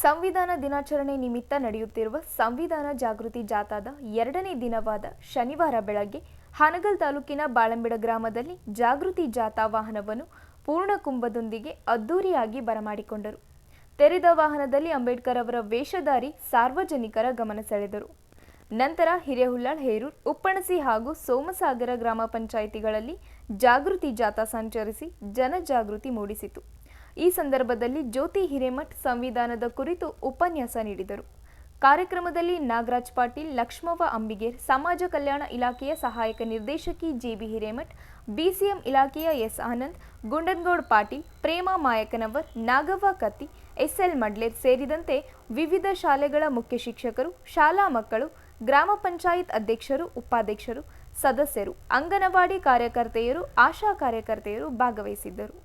ಸಂವಿಧಾನ ದಿನಾಚರಣೆ ನಿಮಿತ್ತ ನಡೆಯುತ್ತಿರುವ ಸಂವಿಧಾನ ಜಾಗೃತಿ ಜಾಥಾದ 2ನೇ ದಿನವಾದ ಶನಿವಾರ ಬೆಳಗ್ಗೆ ಹಾನಗಲ್ ತಾಲೂಕಿನ ಬಾಳಂಬಿಡ ಗ್ರಾಮದಲ್ಲಿ ಜಾಗೃತಿ ಜಾಥಾ ವಾಹನವನ್ನು ಪೂರ್ಣಕುಂಭದೊಂದಿಗೆ ಅದ್ದೂರಿಯಾಗಿ ಬರಮಾಡಿಕೊಂಡರು. ತೆರೆದ ವಾಹನದಲ್ಲಿ ಅಂಬೇಡ್ಕರ್ ಅವರ ವೇಷಧಾರಿ ಸಾರ್ವಜನಿಕರ ಗಮನ ಸೆಳೆದರು. ನಂತರ ಹಿರೇಹುಲ್ಲಾಳ್, ಹೇರೂರ್, ಉಪ್ಪಣಸಿ ಹಾಗೂ ಸೋಮಸಾಗರ ಗ್ರಾಮ ಪಂಚಾಯಿತಿಗಳಲ್ಲಿ ಜಾಗೃತಿ ಜಾಥಾ ಸಂಚರಿಸಿ ಜನಜಾಗೃತಿ ಮೂಡಿಸಿತು. ಈ ಸಂದರ್ಭದಲ್ಲಿ ಜ್ಯೋತಿ ಹಿರೇಮಠ್ ಸಂವಿಧಾನದ ಕುರಿತು ಉಪನ್ಯಾಸ ನೀಡಿದರು. ಕಾರ್ಯಕ್ರಮದಲ್ಲಿ ನಾಗರಾಜ್ ಪಾಟೀಲ್, ಲಕ್ಷ್ಮವ್ವ ಅಂಬಿಗೇರ್, ಸಮಾಜ ಕಲ್ಯಾಣ ಇಲಾಖೆಯ ಸಹಾಯಕ ನಿರ್ದೇಶಕಿ ಜೆಬಿ ಹಿರೇಮಠ್, ಬಿಸಿಎಂ ಇಲಾಖೆಯ ಎಸ್ ಆನಂದ್, ಗುಂಡನಗೌಡ ಪಾಟೀಲ್, ಪ್ರೇಮಾ ಮಾಯಕನವರ್, ನಾಗವ್ವ ಕತ್ತಿ, ಎಸ್ಎಲ್ ಮಡ್ಲೇರ್ ಸೇರಿದಂತೆ ವಿವಿಧ ಶಾಲೆಗಳ ಮುಖ್ಯ ಶಿಕ್ಷಕರು, ಶಾಲಾ ಮಕ್ಕಳು, ಗ್ರಾಮ ಪಂಚಾಯತ್ ಅಧ್ಯಕ್ಷರು, ಉಪಾಧ್ಯಕ್ಷರು, ಸದಸ್ಯರು, ಅಂಗನವಾಡಿ ಕಾರ್ಯಕರ್ತೆಯರು, ಆಶಾ ಕಾರ್ಯಕರ್ತೆಯರು ಭಾಗವಹಿಸಿದ್ದರು.